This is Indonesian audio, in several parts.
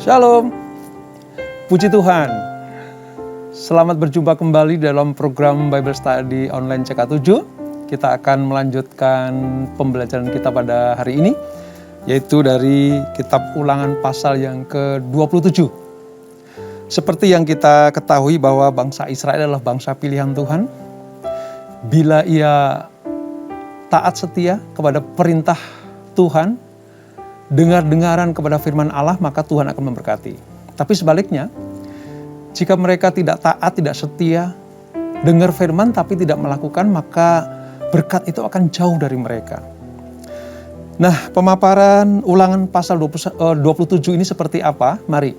Shalom, puji Tuhan. Selamat berjumpa kembali dalam program Bible Study Online CK7. Kita akan melanjutkan pembelajaran kita pada hari ini, yaitu dari kitab Ulangan pasal yang ke-27. Seperti yang kita ketahui bahwa bangsa Israel adalah bangsa pilihan Tuhan. Bila ia taat setia kepada perintah Tuhan, dengar-dengaran kepada firman Allah, maka Tuhan akan memberkati. Tapi sebaliknya, jika mereka tidak taat, tidak setia, dengar firman tapi tidak melakukan, maka berkat itu akan jauh dari mereka. Nah, pemaparan Ulangan pasal 27 ini seperti apa? Mari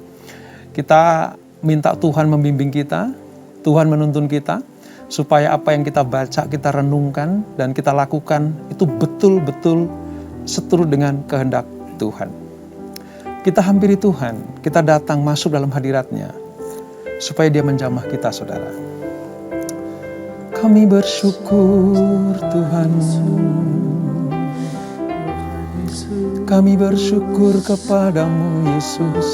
kita minta Tuhan membimbing kita, Tuhan menuntun kita, supaya apa yang kita baca, kita renungkan, dan kita lakukan itu betul-betul seturut dengan kehendak Tuhan. Kita hampiri Tuhan, kita datang masuk dalam hadirat-Nya, supaya Dia menjamah kita, saudara. Kami bersyukur Tuhan, kami bersyukur kepadamu Yesus,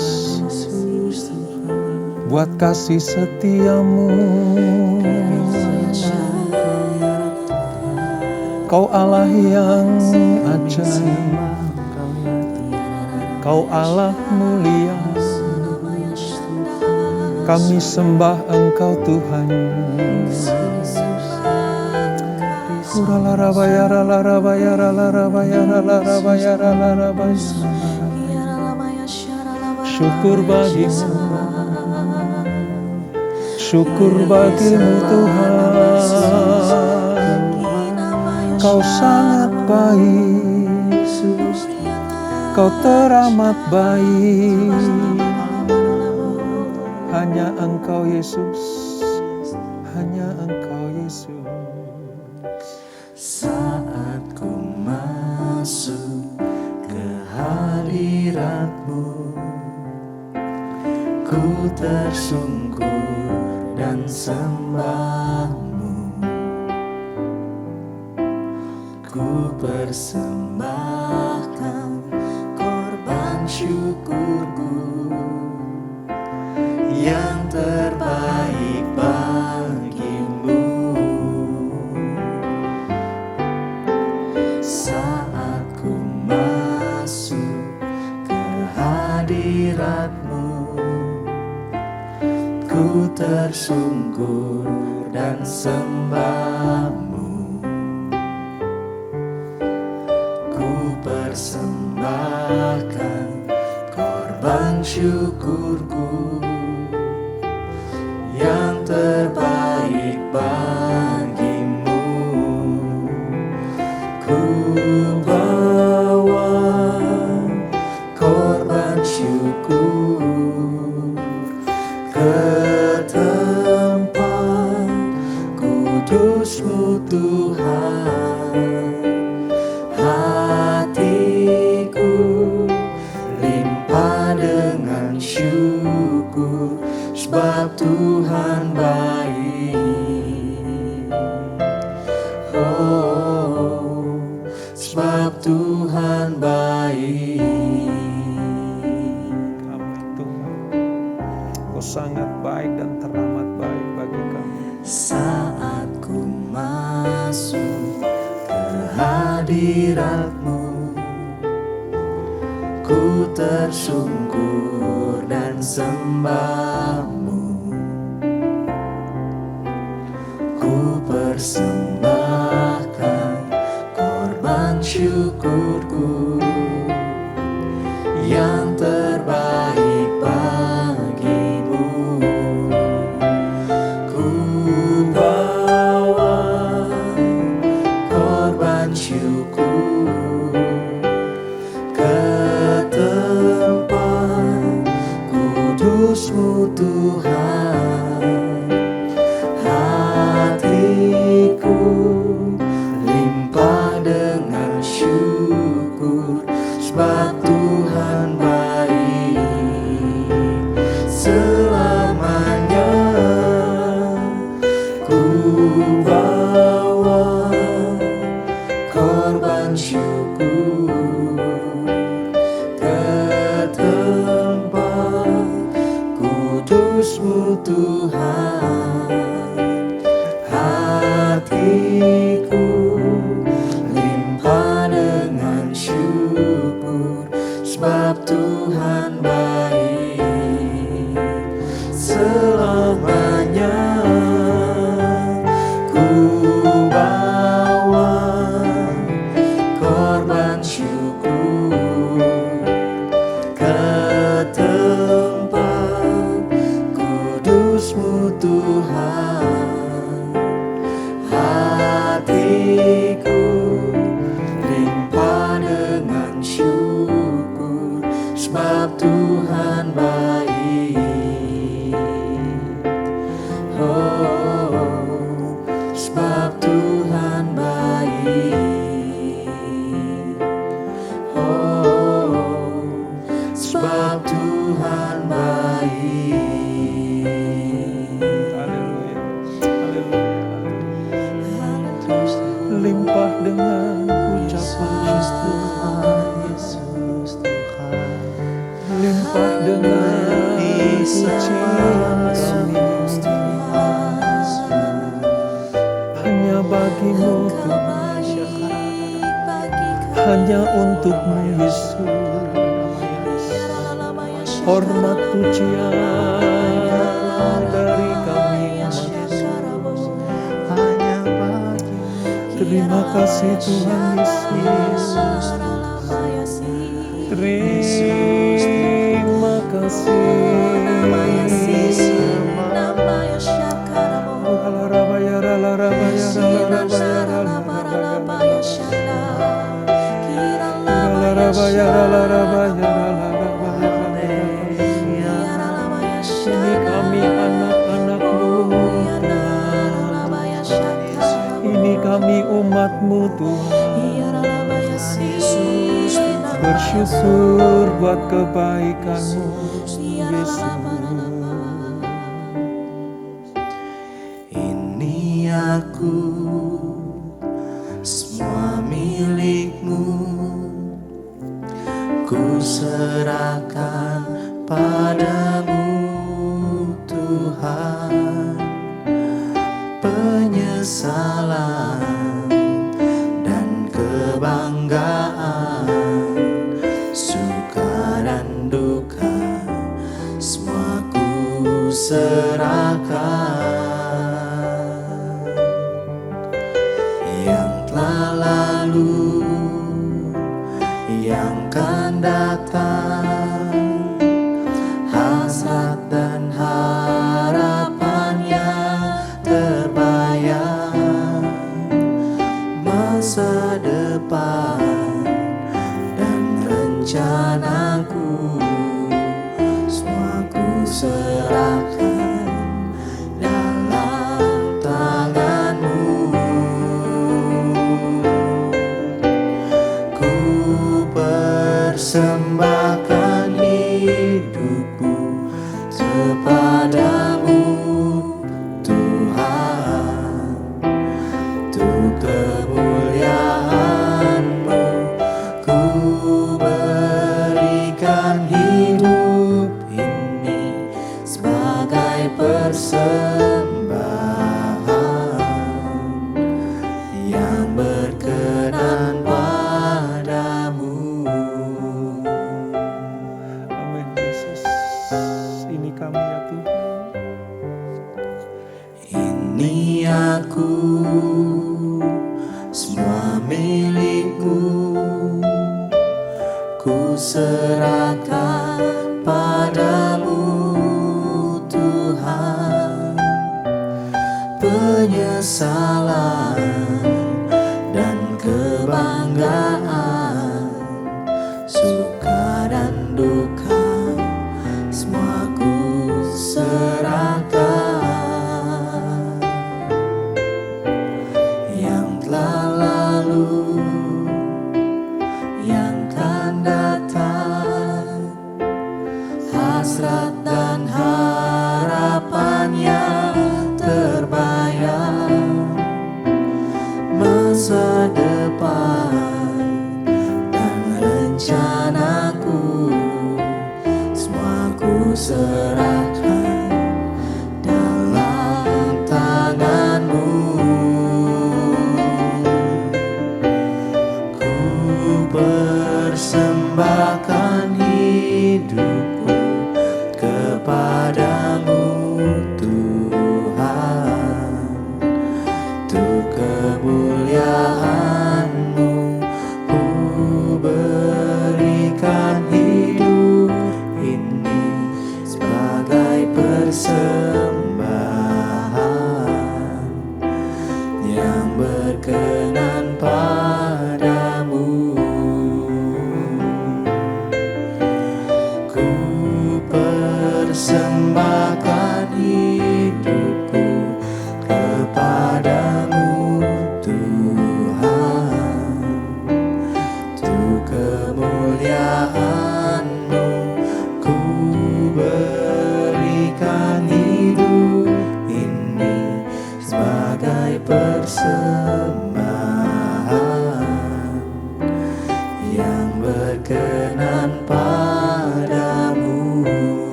buat kasih setia-Mu. Kau Allah yang ajaib, Kau Allah mulia, kami sembah Engkau Tuhan. Syukur bagimu, syukur bagimu Tuhan. Kau sangat baik, Kau teramat baik. Hanya Engkau Yesus, hanya Engkau Yesus. Saat ku masuk ke hadirat-Mu, ku tersungkur dan sembah-Mu. Ku persembahkan korban syukurku yang terbaik bagi-Mu. Saat ku masuk ke hadirat-Mu, ku tersungkur dan sembah-Mu. Ku persembahkan korban syukurku yang terbaik bagi-Mu. Ku bawa korban syukur ke tempat kudus-Mu Tuhan. Hatiku limpah dengan syukur, sebab Tuhan baik. Oh, sebab Tuhan baik. Amin Tuhan, Kau sangat baik dan teramat baik bagi kami. Saat ku masuk ke hadirat-Mu, ku tersungkur dan sembah-Mu. Ku persembahkan korban syukurku yang terbaik bagi-Mu. Ku bawa korban syukur ke tempat kudus-Mu Tuhan. Hatiku limpah dengan syukur, sebab Tuhan baik. sebab Tuhan baik selamanya. Ku bawa korban syukur ke tempat kudus-Mu Tuhan. Hatiku limpah dengan syukur sebab Tuhan baik. Oh, sebab Tuhan baik. Oh, sebab Tuhan baik. Haleluya. Limpah dengan ucapan Tuhan Yesus Tuhan, limpah dengan pujian kami. Hanya bagimu Tuhan, hanya untukmu Yesus. Hormat pujian dari kami umat-Mu. hanya bagi Terima kasih Tuhan Yesus. Terima kasih. Ini kami anak-anak-Mu Tuhan. Ini kami umat-Mu Tuhan. Bersyukur buat kebaikan-Mu Yesus. ini aku, semua milik-Mu, ku serahkan padamu Tuhan. Penyesalan dan kebanggaan, suka dan duka, semua ku serahkan. Yang telah lalu, yang akan datang, hasrat dan harapannya terbayang. Masa depan dan rencanaku, semua ku serahkan dalam tangan-Mu. Ku persembahkan hidupku kepadamu Tuhan, untuk kemuliaan-Mu. Ku berikan hidup ini sebagai persembahan yang berkenan padamu. Amin Yesus. Ini kami ya Tuhan. Ini aku, semua milik-Mu, ku serahkan padamu Tuhan. Penyesalan dan kebanggaan, suka dan duka, semua ku serahkan. Yang telah lalu, yang akan datang, hasrat dan harapannya terbayang. Masa depan dan rencanaku, semua ku serahkan dalam tangan-Mu. Ku persembahkan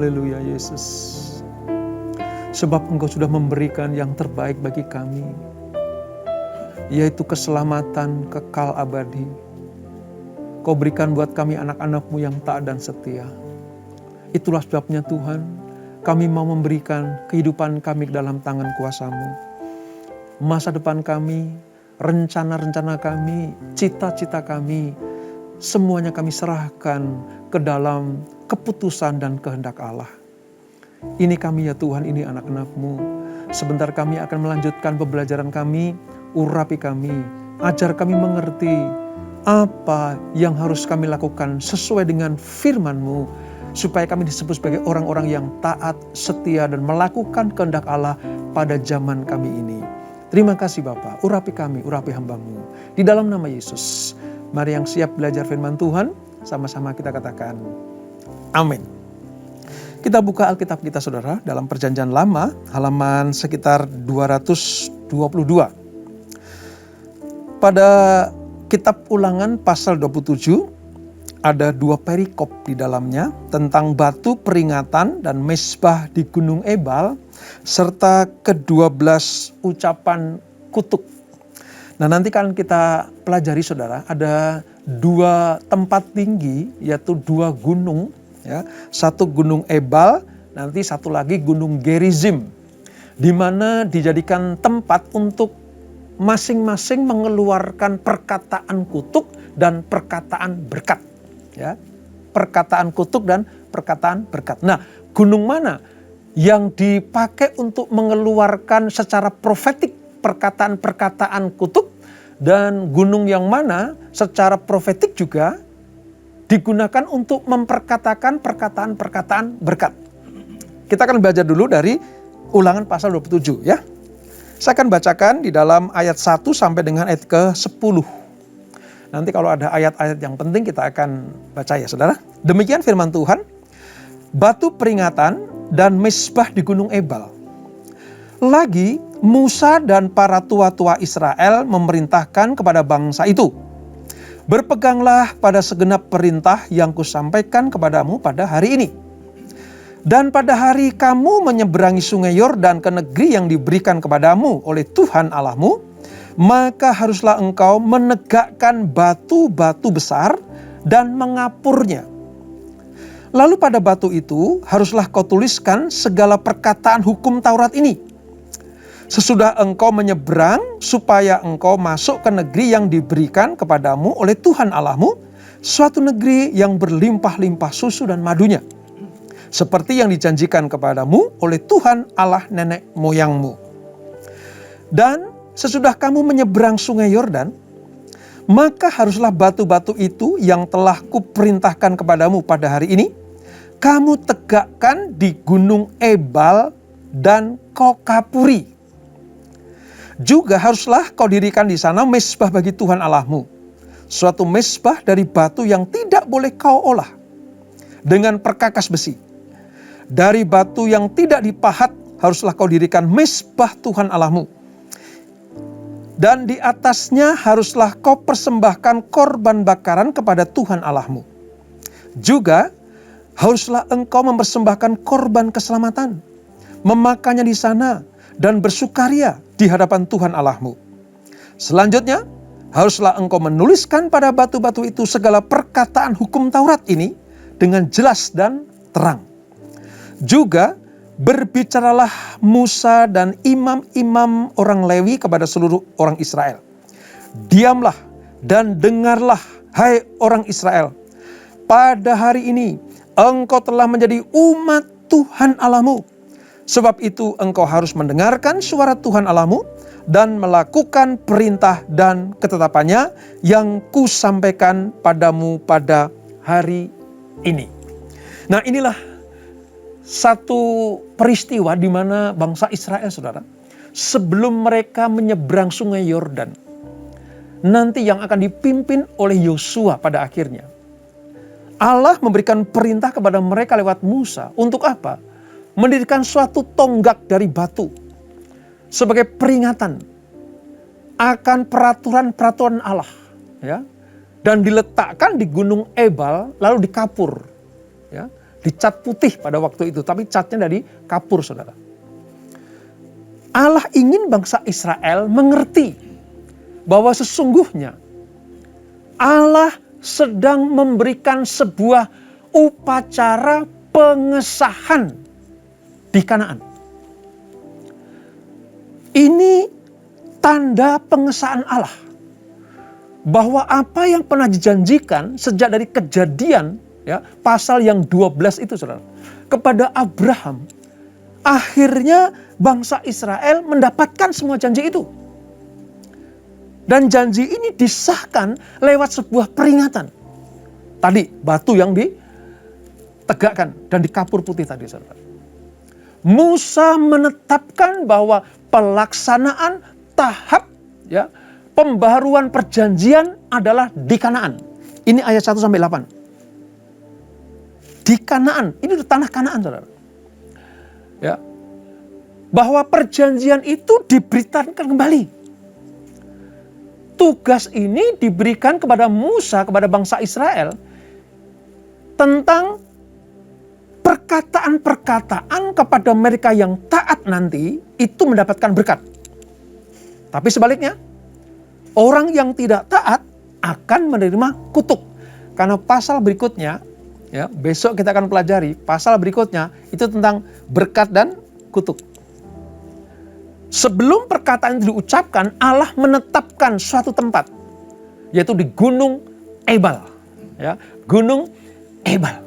Haleluya Yesus. Sebab Engkau sudah memberikan yang terbaik bagi kami, yaitu keselamatan kekal abadi. Kau berikan buat kami anak-anak-Mu yang taat dan setia. Itulah sebabnya Tuhan, kami mau memberikan kehidupan kami ke dalam tangan kuasa-Mu. Masa depan kami, rencana-rencana kami, cita-cita kami, semuanya kami serahkan ke dalam keputusan dan kehendak Allah. Ini kami ya Tuhan, ini anak-anak-Mu. Sebentar kami akan melanjutkan pembelajaran kami, urapi kami, ajar kami mengerti apa yang harus kami lakukan sesuai dengan firman-Mu, supaya kami disebut sebagai orang-orang yang taat, setia, dan melakukan kehendak Allah pada zaman kami ini. Terima kasih Bapa, urapi kami, urapi hamba-Mu. Di dalam nama Yesus, mari yang siap belajar firman Tuhan, sama-sama kita katakan, amin. Kita buka Alkitab kita saudara, dalam Perjanjian Lama, halaman sekitar 222. Pada kitab Ulangan pasal 27, ada 2 perikop di dalamnya tentang batu peringatan dan mesbah di Gunung Ebal, serta ke-12 ucapan kutuk. Nah nanti kan kita pelajari saudara, ada 2 tempat tinggi, yaitu 2 gunung. Ya, satu Gunung Ebal, nanti satu lagi Gunung Gerizim, di mana dijadikan tempat untuk masing-masing mengeluarkan perkataan kutuk dan perkataan berkat. Ya, perkataan kutuk dan perkataan berkat. Nah, gunung mana yang dipakai untuk mengeluarkan secara profetik perkataan-perkataan kutuk, dan gunung yang mana secara profetik juga digunakan untuk memperkatakan perkataan-perkataan berkat. Kita akan belajar dulu dari Ulangan pasal 27 ya. Saya akan bacakan di dalam ayat 1 sampai dengan ayat ke-10. Nanti kalau ada ayat-ayat yang penting kita akan baca ya saudara. Demikian firman Tuhan. Batu peringatan dan mesbah di Gunung Ebal. Lagi Musa dan para tua-tua Israel memerintahkan kepada bangsa itu, berpeganglah pada segenap perintah yang kusampaikan kepadamu pada hari ini. Dan pada hari kamu menyeberangi sungai Yordan ke negeri yang diberikan kepadamu oleh Tuhan Allahmu, maka haruslah engkau menegakkan batu-batu besar dan mengapurnya. Lalu pada batu itu haruslah kau tuliskan segala perkataan hukum Taurat ini. Sesudah engkau menyeberang, supaya engkau masuk ke negeri yang diberikan kepadamu oleh Tuhan Allahmu, suatu negeri yang berlimpah-limpah susu dan madunya, seperti yang dijanjikan kepadamu oleh Tuhan Allah nenek moyangmu. Dan sesudah kamu menyeberang sungai Yordan, maka haruslah batu-batu itu yang telah kuperintahkan kepadamu pada hari ini, kamu tegakkan di Gunung Ebal dan kau kapuri. Juga haruslah kau dirikan di sana mesbah bagi Tuhan Allahmu, suatu mesbah dari batu yang tidak boleh kau olah dengan perkakas besi. Dari batu yang tidak dipahat haruslah kau dirikan mesbah Tuhan Allahmu. Dan di atasnya haruslah kau persembahkan korban bakaran kepada Tuhan Allahmu. Juga haruslah engkau mempersembahkan korban keselamatan, memakannya di sana dan bersukaria di hadapan Tuhan Allahmu. Selanjutnya, haruslah engkau menuliskan pada batu-batu itu segala perkataan hukum Taurat ini dengan jelas dan terang. Juga berbicaralah Musa dan imam-imam orang Lewi kepada seluruh orang Israel. Diamlah dan dengarlah, hai orang Israel. Pada hari ini engkau telah menjadi umat Tuhan Allahmu. Sebab itu engkau harus mendengarkan suara Tuhan Allahmu dan melakukan perintah dan ketetapannya yang kusampaikan padamu pada hari ini. Nah inilah satu peristiwa di mana bangsa Israel saudara, sebelum mereka menyeberang sungai Yordan, nanti yang akan dipimpin oleh Yosua pada akhirnya, Allah memberikan perintah kepada mereka lewat Musa untuk apa? Mendirikan suatu tonggak dari batu sebagai peringatan akan peraturan-peraturan Allah, ya, dan diletakkan di Gunung Ebal lalu dikapur, ya, dicat putih pada waktu itu, tapi catnya dari kapur, saudara. Allah ingin bangsa Israel mengerti bahwa sesungguhnya Allah sedang memberikan sebuah upacara pengesahan di Kanaan. Ini tanda pengesahan Allah. Bahwa apa yang pernah dijanjikan sejak dari Kejadian, ya, pasal yang 12 itu, saudara, kepada Abraham, akhirnya bangsa Israel mendapatkan semua janji itu. Dan janji ini disahkan lewat sebuah peringatan. Tadi batu yang ditegakkan dan dikapur putih tadi, saudara. Musa menetapkan bahwa pelaksanaan tahap, ya, pembaharuan perjanjian adalah di Kanaan. Ini ayat 1-8. Di Kanaan, ini di tanah Kanaan, saudara. Ya. Bahwa perjanjian itu diberitakan kembali. Tugas ini diberikan kepada Musa, kepada bangsa Israel, tentang perkataan-perkataan kepada mereka yang taat nanti itu mendapatkan berkat. Tapi sebaliknya, orang yang tidak taat akan menerima kutuk. Karena pasal berikutnya, ya, besok kita akan pelajari pasal berikutnya itu tentang berkat dan kutuk. Sebelum perkataan itu diucapkan, Allah menetapkan suatu tempat, yaitu di Gunung Ebal. Ya, Gunung Ebal.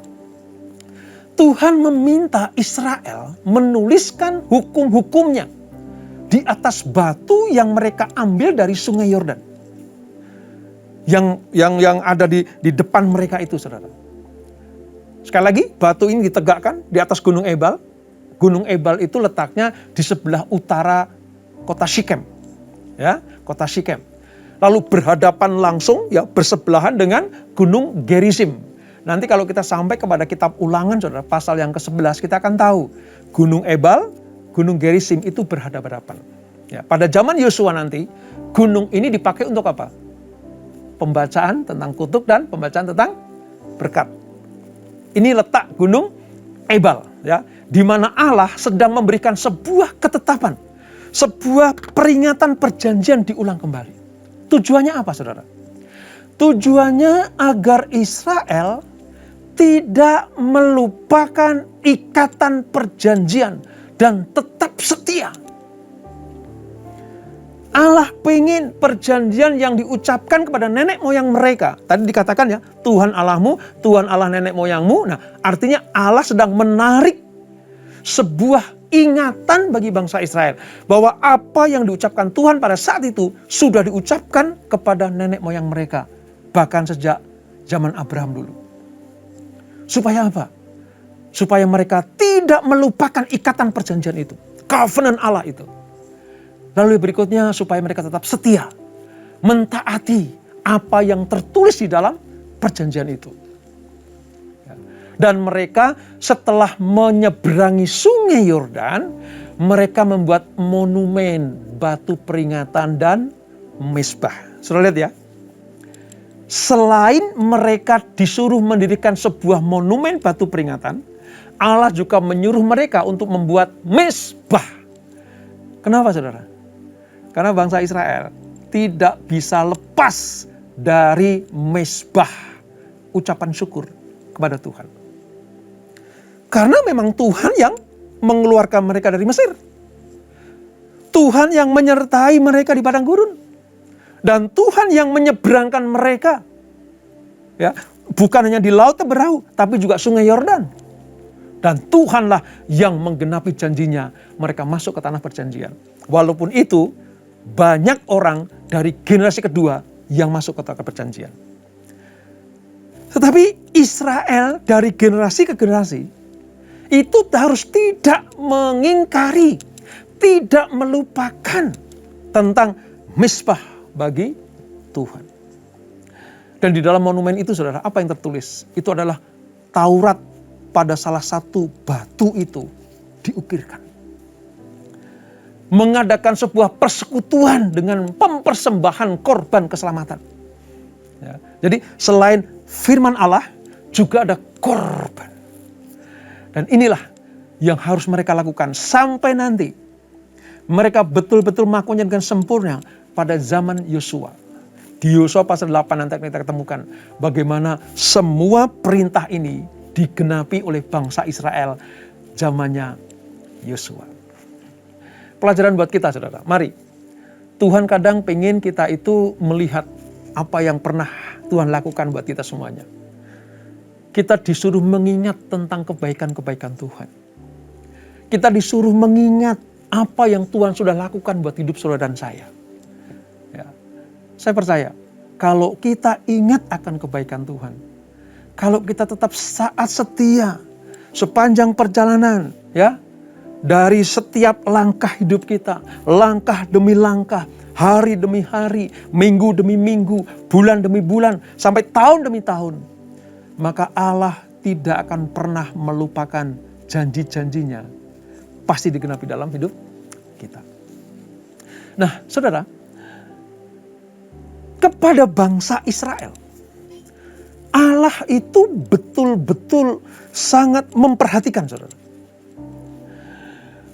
Tuhan meminta Israel menuliskan hukum-hukumnya di atas batu yang mereka ambil dari Sungai Yordan. Yang ada di depan mereka itu, saudara. Sekali lagi, batu ini ditegakkan di atas Gunung Ebal. Gunung Ebal itu letaknya di sebelah utara kota Sikem. Ya, kota Sikem. Lalu berhadapan langsung, ya, bersebelahan dengan Gunung Gerizim. Nanti kalau kita sampai kepada kitab Ulangan, saudara, pasal yang ke-11, kita akan tahu Gunung Ebal, Gunung Gerizim itu berhadapan-hadapan. Ya, pada zaman Yosua nanti, gunung ini dipakai untuk apa? Pembacaan tentang kutuk dan pembacaan tentang berkat. Ini letak Gunung Ebal, ya, di mana Allah sedang memberikan sebuah ketetapan, sebuah peringatan perjanjian diulang kembali. Tujuannya apa, saudara? Tujuannya agar Israel tidak melupakan ikatan perjanjian dan tetap setia. Allah pengen perjanjian yang diucapkan kepada nenek moyang mereka. Tadi dikatakan, ya, Tuhan Allahmu, Tuhan Allah nenek moyangmu. Nah, artinya Allah sedang menarik sebuah ingatan bagi bangsa Israel. Bahwa apa yang diucapkan Tuhan pada saat itu sudah diucapkan kepada nenek moyang mereka. Bahkan sejak zaman Abraham dulu. Supaya apa? Supaya mereka tidak melupakan ikatan perjanjian itu. Covenant Allah itu. Lalu berikutnya supaya mereka tetap setia. Mentaati apa yang tertulis di dalam perjanjian itu. Dan mereka setelah menyeberangi Sungai Yordan, mereka membuat monumen batu peringatan dan mezbah. Sudah lihat, ya? Selain mereka disuruh mendirikan sebuah monumen batu peringatan, Allah juga menyuruh mereka untuk membuat mezbah. Kenapa, saudara? Karena bangsa Israel tidak bisa lepas dari mezbah, ucapan syukur kepada Tuhan. Karena memang Tuhan yang mengeluarkan mereka dari Mesir. Tuhan yang menyertai mereka di padang gurun. Dan Tuhan yang menyeberangkan mereka, ya, bukan hanya di Laut Teberau, tapi juga Sungai Yordan. Dan Tuhanlah yang menggenapi janjinya, mereka masuk ke tanah perjanjian. Walaupun itu, banyak orang dari generasi kedua yang masuk ke tanah perjanjian. Tetapi Israel dari generasi ke generasi, itu harus tidak mengingkari, tidak melupakan tentang mezbah bagi Tuhan. Dan di dalam monumen itu, saudara, apa yang tertulis? Itu adalah Taurat pada salah satu batu itu diukirkan. Mengadakan sebuah persekutuan dengan pempersembahan korban keselamatan. Ya, jadi selain firman Allah, juga ada korban. Dan inilah yang harus mereka lakukan sampai nanti mereka betul-betul melakukannya dengan sempurna pada zaman Yosua. Di Yosua pasal 8 nanti kita ketemukan bagaimana semua perintah ini digenapi oleh bangsa Israel zamannya Yosua. Pelajaran buat kita, saudara. Mari, Tuhan kadang pengen kita itu melihat apa yang pernah Tuhan lakukan buat kita semuanya. Kita disuruh mengingat tentang kebaikan-kebaikan Tuhan. Kita disuruh mengingat apa yang Tuhan sudah lakukan buat hidup saudara dan saya. Ya. Saya percaya, kalau kita ingat akan kebaikan Tuhan, kalau kita tetap taat setia sepanjang perjalanan, ya, dari setiap langkah hidup kita, langkah demi langkah, hari demi hari, minggu demi minggu, bulan demi bulan, sampai tahun demi tahun, maka Allah tidak akan pernah melupakan janji-janjinya. Pasti digenapi dalam hidup kita. Nah, saudara, kepada bangsa Israel, Allah itu betul-betul sangat memperhatikan, saudara.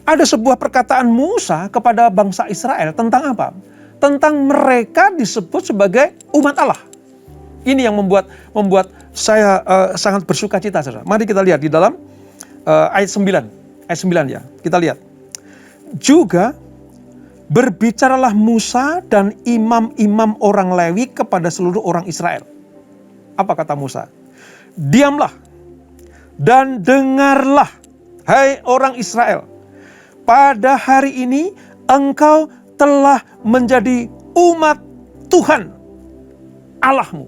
Ada sebuah perkataan Musa kepada bangsa Israel tentang apa? Tentang mereka disebut sebagai umat Allah. Ini yang membuat saya sangat bersuka cita, saudara. Mari kita lihat di dalam ayat 9 ya. Kita lihat. Juga berbicaralah Musa dan imam-imam orang Lewi kepada seluruh orang Israel. Apa kata Musa? Diamlah dan dengarlah, hai orang Israel. Pada hari ini engkau telah menjadi umat Tuhan Allahmu.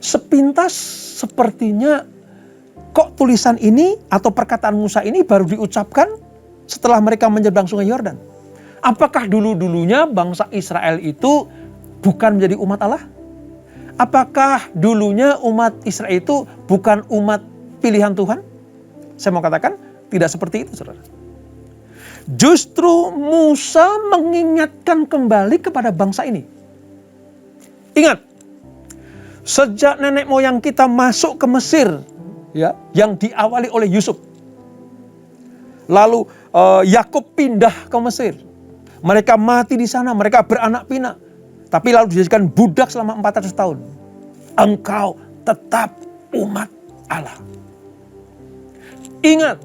Sepintas sepertinya kok tulisan ini atau perkataan Musa ini baru diucapkan setelah mereka menyeberang sungai Yordan. Apakah dulu-dulunya bangsa Israel itu bukan menjadi umat Allah? Apakah dulunya umat Israel itu bukan umat pilihan Tuhan? Saya mau katakan tidak seperti itu, saudara. Justru Musa mengingatkan kembali kepada bangsa ini. Ingat, sejak nenek moyang kita masuk ke Mesir, ya, yang diawali oleh Yusuf. Lalu Yakub pindah ke Mesir. Mereka mati di sana, mereka beranak pinak. Tapi lalu dijadikan budak selama 400 tahun. Engkau tetap umat Allah. Ingat,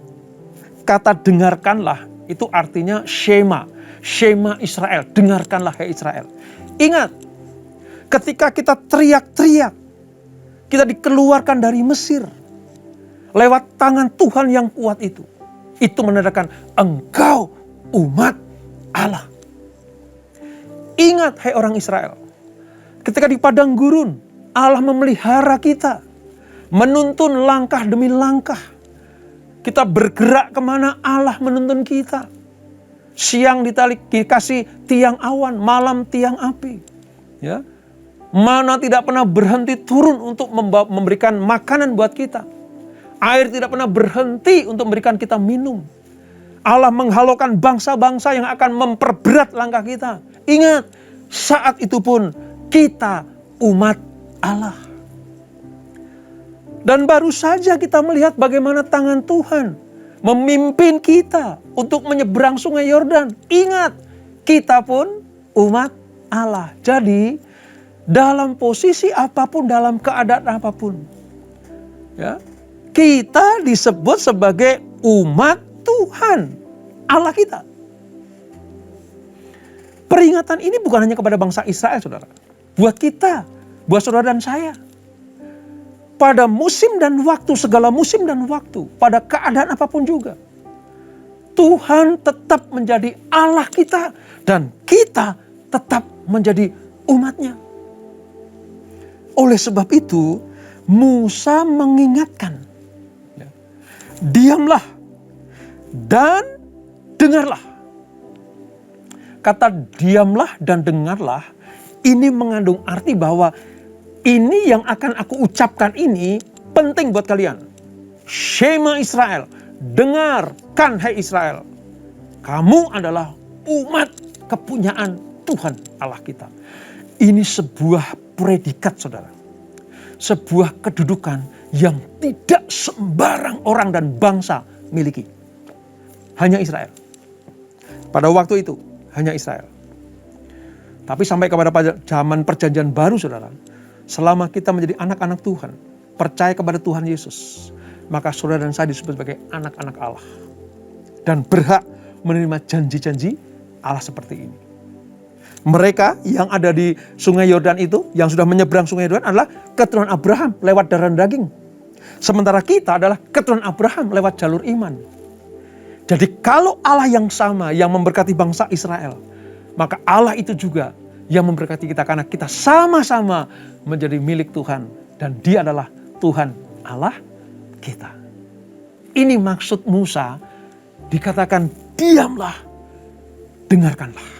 kata dengarkanlah itu artinya Shema. Shema Israel, dengarkanlah hai Israel. Ingat, ketika kita teriak-teriak, kita dikeluarkan dari Mesir lewat tangan Tuhan yang kuat itu. Itu menandakan engkau umat Allah. Ingat hai orang Israel, ketika di padang gurun Allah memelihara kita, menuntun langkah demi langkah. Kita bergerak kemana Allah menuntun kita. Siang dikasih tiang awan, malam tiang api. Ya, mana tidak pernah berhenti turun untuk memberikan makanan buat kita. Air tidak pernah berhenti untuk memberikan kita minum. Allah menghalaukan bangsa-bangsa yang akan memperberat langkah kita. Ingat, saat itu pun kita umat Allah. Dan baru saja kita melihat bagaimana tangan Tuhan memimpin kita untuk menyeberang sungai Yordan. Ingat, kita pun umat Allah. Jadi, dalam posisi apapun, dalam keadaan apapun, ya, kita disebut sebagai umat Tuhan, Allah kita. Peringatan ini bukan hanya kepada bangsa Israel, saudara. Buat kita, buat saudara dan saya. Pada musim dan waktu, segala musim dan waktu, pada keadaan apapun juga, Tuhan tetap menjadi Allah kita dan kita tetap menjadi umatnya. Oleh sebab itu, Musa mengingatkan, diamlah dan dengarlah. Kata diamlah dan dengarlah ini mengandung arti bahwa ini yang akan aku ucapkan ini penting buat kalian. Shema Israel, dengarkan hai Israel. Kamu adalah umat kepunyaan Tuhan Allah kita. Ini sebuah predikat, saudara. sebuah kedudukan yang tidak sembarang orang dan bangsa miliki. Hanya Israel. Pada waktu itu, hanya Israel. Tapi sampai kepada zaman perjanjian baru, saudara, selama kita menjadi anak-anak Tuhan, percaya kepada Tuhan Yesus, maka saudara dan saya disebut sebagai anak-anak Allah. Dan berhak menerima janji-janji Allah seperti ini. Mereka yang ada di sungai Yordan itu, yang sudah menyeberang sungai Yordan adalah keturunan Abraham lewat darah dan daging. Sementara kita adalah keturunan Abraham lewat jalur iman. Jadi kalau Allah yang sama yang memberkati bangsa Israel, maka Allah itu juga yang memberkati kita karena kita sama-sama menjadi milik Tuhan. Dan Dia adalah Tuhan Allah kita. Ini maksud Musa dikatakan diamlah, dengarkanlah.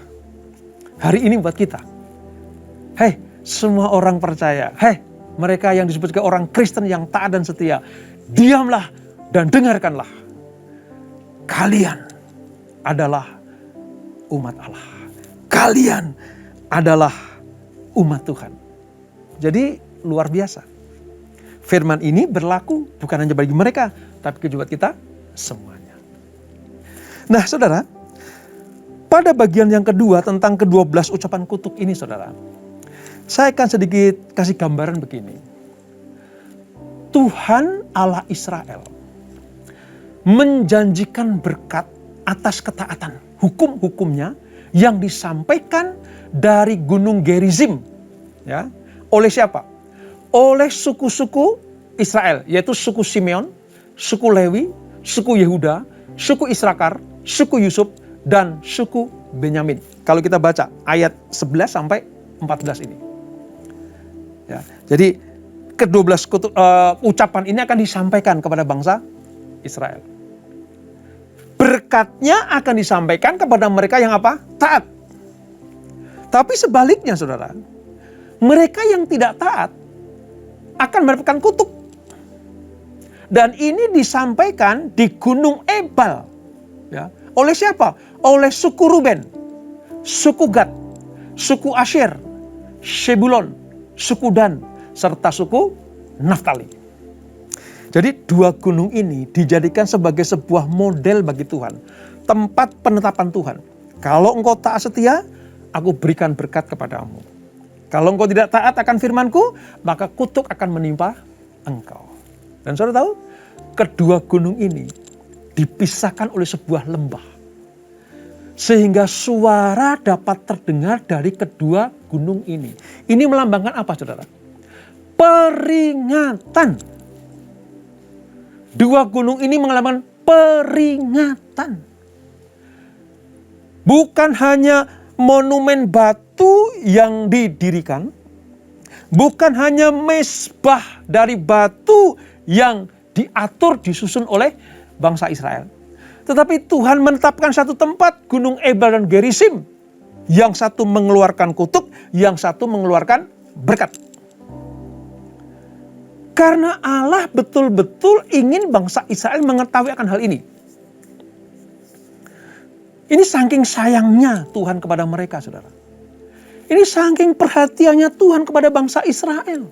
Hari ini buat kita. Hei, semua orang percaya. Hei, mereka yang disebut sebagai orang Kristen yang taat dan setia. Diamlah dan dengarkanlah. Kalian adalah umat Allah. Kalian adalah umat Tuhan. Jadi luar biasa. Firman ini berlaku bukan hanya bagi mereka, tapi juga kita semuanya. Nah, saudara, pada bagian yang kedua tentang ke-12 ucapan kutuk ini, saudara, saya akan sedikit kasih gambaran begini. Tuhan Allah Israel menjanjikan berkat atas ketaatan hukum-hukumnya yang disampaikan dari Gunung Gerizim. Ya, oleh siapa? Oleh suku-suku Israel, yaitu suku Simeon, suku Lewi, suku Yehuda, suku Isakar, suku Yusuf, dan suku Benyamin. Kalau kita baca ayat 11 sampai 14 ini. Ya, jadi ke-12 ucapan ini akan disampaikan kepada bangsa Israel. Berkatnya akan disampaikan kepada mereka yang apa? Taat. Tapi sebaliknya, saudara, mereka yang tidak taat akan mendapatkan kutuk. Dan ini disampaikan di Gunung Ebal. Ya, oleh siapa? Oleh suku Ruben, suku Gad, suku Asyer, Sebulon, suku Dan, serta suku Naftali. Jadi dua gunung ini dijadikan sebagai sebuah model bagi Tuhan. Tempat penetapan Tuhan. Kalau engkau taat setia, aku berikan berkat kepadamu. Kalau engkau tidak taat akan firmanku, maka kutuk akan menimpa engkau. Dan saudara tahu, kedua gunung ini dipisahkan oleh sebuah lembah. Sehingga suara dapat terdengar dari kedua gunung ini. Ini melambangkan apa, saudara? Peringatan. Dua gunung ini melambangkan peringatan. Bukan hanya monumen batu yang didirikan. Bukan hanya mezbah dari batu yang diatur, disusun oleh bangsa Israel. Tetapi Tuhan menetapkan satu tempat, Gunung Ebal dan Gerizim. Yang satu mengeluarkan kutuk, yang satu mengeluarkan berkat. Karena Allah betul-betul ingin bangsa Israel mengetahui akan hal ini. Ini saking sayangnya Tuhan kepada mereka, saudara. Ini saking perhatiannya Tuhan kepada bangsa Israel.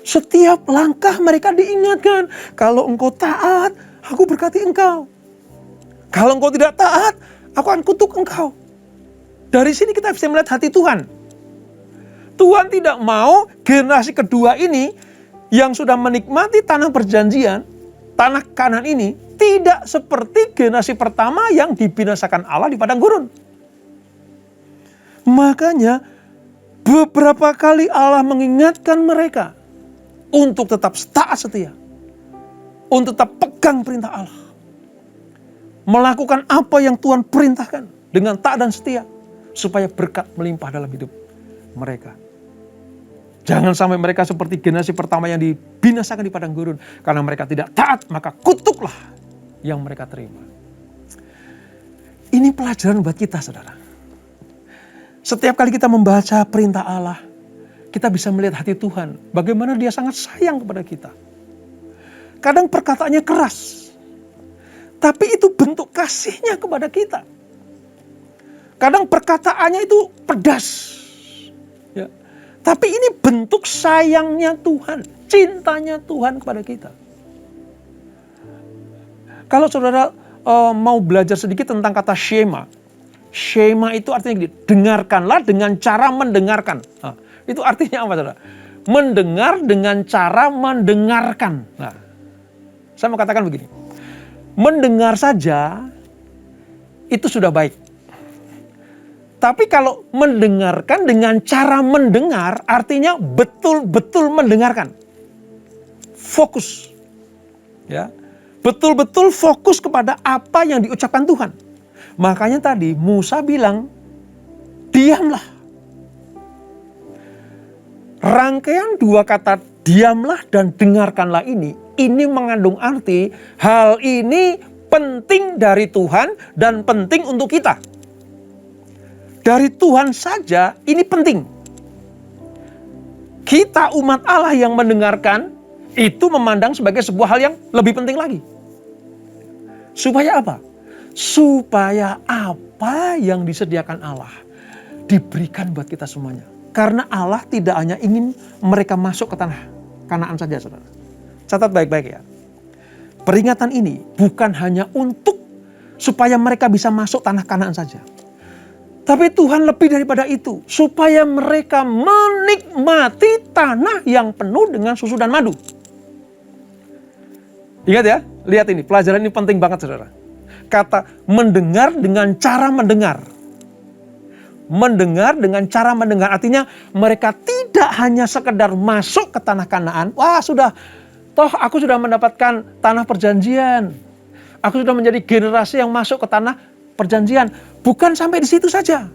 Setiap langkah mereka diingatkan, kalau engkau taat, aku berkati engkau. Kalau engkau tidak taat, aku akan kutuk engkau. Dari sini kita bisa melihat hati Tuhan. Tuhan tidak mau generasi kedua ini yang sudah menikmati tanah perjanjian, tanah Kanaan ini, tidak seperti generasi pertama yang dibinasakan Allah di padang gurun. Makanya beberapa kali Allah mengingatkan mereka untuk tetap taat setia. Untuk tetap pegang perintah Allah. Melakukan apa yang Tuhan perintahkan dengan taat dan setia. Supaya berkat melimpah dalam hidup mereka. Jangan sampai mereka seperti generasi pertama yang dibinasakan di padang gurun. Karena mereka tidak taat, maka kutuklah yang mereka terima. Ini pelajaran buat kita, saudara. Setiap kali kita membaca perintah Allah, kita bisa melihat hati Tuhan. Bagaimana Dia sangat sayang kepada kita. Kadang perkataannya keras. Tapi itu bentuk kasihnya kepada kita. Kadang perkataannya itu pedas. Ya. Tapi ini bentuk sayangnya Tuhan, cintanya Tuhan kepada kita. Kalau saudara mau belajar sedikit tentang kata shema. Shema itu artinya gini, dengarkanlah dengan cara mendengarkan. Nah, itu artinya apa saudara? Mendengar dengan cara mendengarkan. Nah, saya mau katakan begini. Mendengar saja itu sudah baik. Tapi kalau mendengarkan dengan cara mendengar, artinya betul-betul mendengarkan. Fokus. Ya. Betul-betul fokus kepada apa yang diucapkan Tuhan. Makanya tadi Musa bilang, diamlah. Rangkaian dua kata diamlah dan dengarkanlah ini mengandung arti hal ini penting dari Tuhan dan penting untuk kita. Dari Tuhan saja ini penting. Kita umat Allah yang mendengarkan itu memandang sebagai sebuah hal yang lebih penting lagi. Supaya apa? Supaya apa yang disediakan Allah diberikan buat kita semuanya. Karena Allah tidak hanya ingin mereka masuk ke tanah Kanaan saja, saudara. Catat baik-baik ya. Peringatan ini bukan hanya untuk supaya mereka bisa masuk tanah Kanaan saja. Tapi Tuhan lebih daripada itu. Supaya mereka menikmati tanah yang penuh dengan susu dan madu. Ingat ya, lihat ini, pelajaran ini penting banget saudara. Kata mendengar dengan cara mendengar. Mendengar dengan cara mendengar. Artinya mereka tidak hanya sekedar masuk ke tanah Kanaan. Wah sudah, toh aku sudah mendapatkan tanah perjanjian. Aku sudah menjadi generasi yang masuk ke tanah perjanjian. Bukan sampai di situ saja.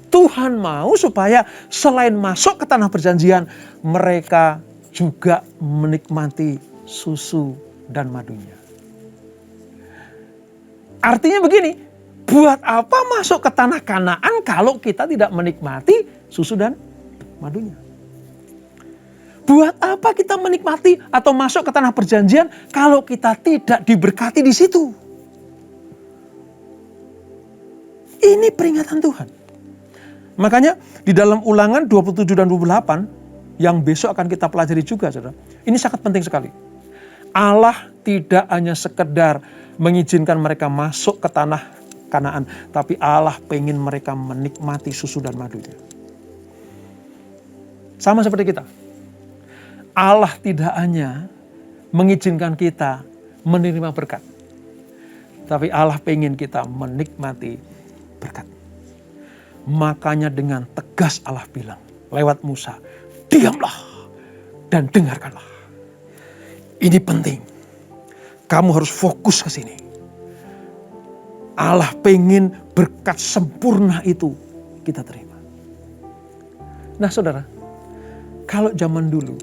Tuhan mau supaya selain masuk ke tanah perjanjian, mereka juga menikmati susu dan madunya. Artinya begini, buat apa masuk ke tanah Kanaan kalau kita tidak menikmati susu dan madunya? Buat apa kita menikmati atau masuk ke tanah perjanjian kalau kita tidak diberkati di situ? Ini peringatan Tuhan. Makanya di dalam Ulangan 27 dan 28 yang besok akan kita pelajari juga, saudara. Ini sangat penting sekali. Allah tidak hanya sekedar mengizinkan mereka masuk ke tanah Kanaan, tapi Allah pengen mereka menikmati susu dan madunya. Sama seperti kita. Allah tidak hanya mengizinkan kita menerima berkat, tapi Allah pengen kita menikmati berkat. Makanya dengan tegas Allah bilang lewat Musa, diamlah dan dengarkanlah. Ini penting. Kamu harus fokus ke sini. Allah pengen berkat sempurna itu kita terima. Nah saudara, kalau zaman dulu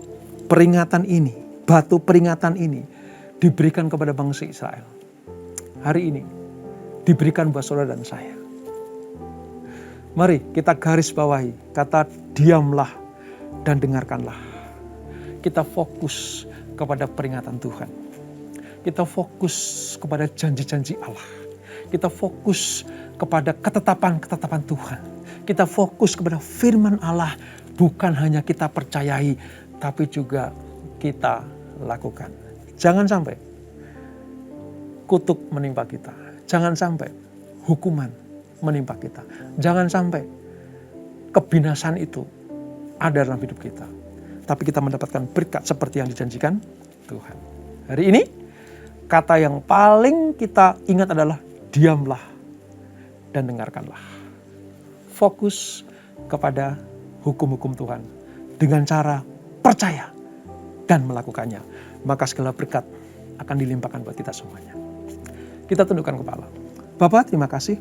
peringatan ini, batu peringatan ini diberikan kepada bangsa Israel. Hari ini diberikan buat saudara dan saya. Mari kita garis bawahi kata diamlah dan dengarkanlah. Kita fokus kepada peringatan Tuhan. Kita fokus kepada janji-janji Allah. Kita fokus kepada ketetapan-ketetapan Tuhan. Kita fokus kepada firman Allah. Bukan hanya kita percayai, tapi juga kita lakukan. Jangan sampai kutuk menimpa kita. Jangan sampai hukuman menimpa kita. Jangan sampai kebinasan itu ada dalam hidup kita. Tapi kita mendapatkan berkat seperti yang dijanjikan Tuhan. Hari ini, kata yang paling kita ingat adalah diamlah dan dengarkanlah. Fokus kepada hukum-hukum Tuhan dengan cara percaya dan melakukannya. Maka segala berkat akan dilimpahkan buat kita semuanya. Kita tundukkan kepala. Bapa, terima kasih.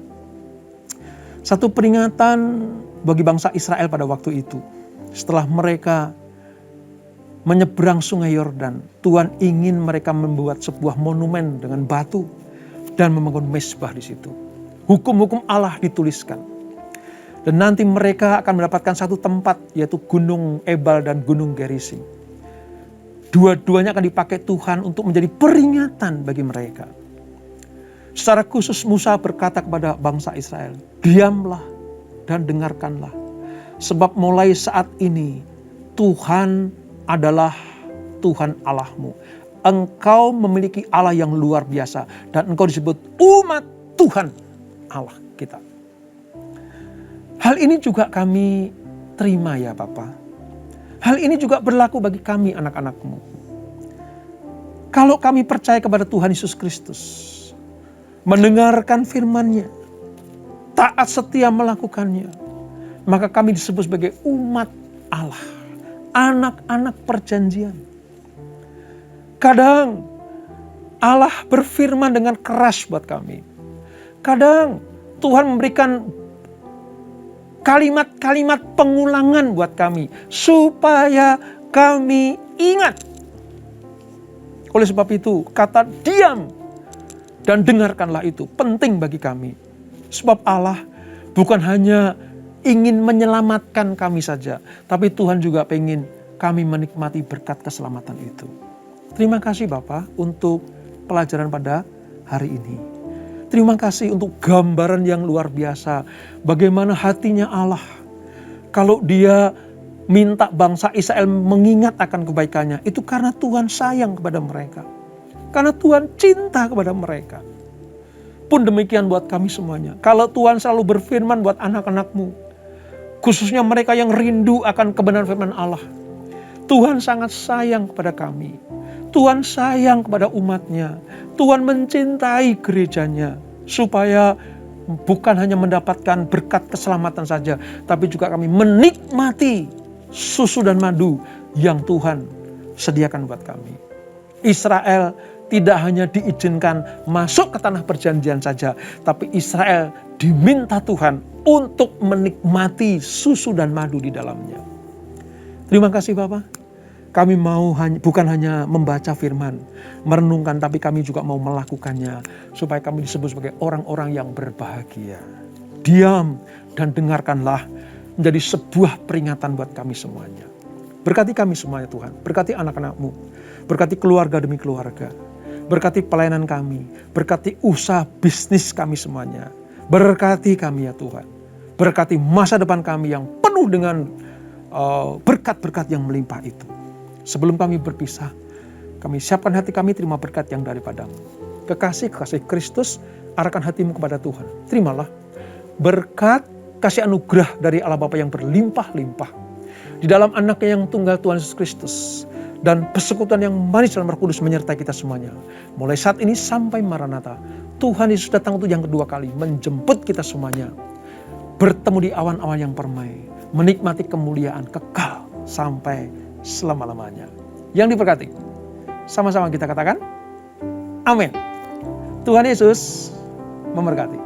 Satu peringatan bagi bangsa Israel pada waktu itu. Setelah mereka menyeberang sungai Yordan, Tuhan ingin mereka membuat sebuah monumen dengan batu dan membangun mezbah di situ. Hukum-hukum Allah dituliskan. Dan nanti mereka akan mendapatkan satu tempat, yaitu Gunung Ebal dan Gunung Gerizim. Dua-duanya akan dipakai Tuhan untuk menjadi peringatan bagi mereka. Secara khusus Musa berkata kepada bangsa Israel, diamlah dan dengarkanlah. Sebab mulai saat ini Tuhan adalah Tuhan Allahmu. Engkau memiliki Allah yang luar biasa dan engkau disebut umat Tuhan Allah kita. Hal ini juga kami terima ya Bapa. Hal ini juga berlaku bagi kami anak-anak-Mu. Kalau kami percaya kepada Tuhan Yesus Kristus, mendengarkan firman-Nya, taat setia melakukannya, maka kami disebut sebagai umat Allah, anak-anak perjanjian. Kadang Allah berfirman dengan keras buat kami. Kadang Tuhan memberikan kalimat-kalimat pengulangan buat kami supaya kami ingat. Oleh sebab itu, kata diam dan dengarkanlah itu penting bagi kami. Sebab Allah bukan hanya ingin menyelamatkan kami saja, tapi Tuhan juga pengen kami menikmati berkat keselamatan itu. Terima kasih Bapak untuk pelajaran pada hari ini. Terima kasih untuk gambaran yang luar biasa. Bagaimana hatinya Allah. Kalau dia minta bangsa Israel mengingat akan kebaikannya, itu karena Tuhan sayang kepada mereka. Karena Tuhan cinta kepada mereka. Pun demikian buat kami semuanya. Kalau Tuhan selalu berfirman buat anak-anak-Mu, khususnya mereka yang rindu akan kebenaran firman Allah. Tuhan sangat sayang kepada kami. Tuhan sayang kepada umat-Nya. Tuhan mencintai gerejanya. Supaya bukan hanya mendapatkan berkat keselamatan saja, tapi juga kami menikmati susu dan madu yang Tuhan sediakan buat kami. Israel tidak hanya diizinkan masuk ke tanah perjanjian saja, tapi Israel diminta Tuhan untuk menikmati susu dan madu di dalamnya. Terima kasih Bapak. Kami mau bukan hanya membaca firman, merenungkan, tapi kami juga mau melakukannya. Supaya kami disebut sebagai orang-orang yang berbahagia. Diam dan dengarkanlah menjadi sebuah peringatan buat kami semuanya. Berkati kami semuanya Tuhan. Berkati anak-anak-Mu. Berkati keluarga demi keluarga. Berkati pelayanan kami. Berkati usaha bisnis kami semuanya. Berkati kami ya Tuhan. Berkati masa depan kami yang penuh dengan berkat-berkat yang melimpah itu. Sebelum kami berpisah, kami siapkan hati kami terima berkat yang daripada-Mu. Kekasih Kristus, arahkan hatimu kepada Tuhan. Terimalah berkat kasih anugerah dari Allah Bapa yang berlimpah-limpah. Di dalam anaknya yang tunggal Tuhan Yesus Kristus. Dan persekutuan yang manis dalam Roh Kudus menyertai kita semuanya. Mulai saat ini sampai Maranatha. Tuhan Yesus datang untuk yang kedua kali. Menjemput kita semuanya. Bertemu di awan-awan yang permai. Menikmati kemuliaan kekal sampai selama-lamanya. Yang diberkati. Sama-sama kita katakan, amin. Tuhan Yesus memberkati.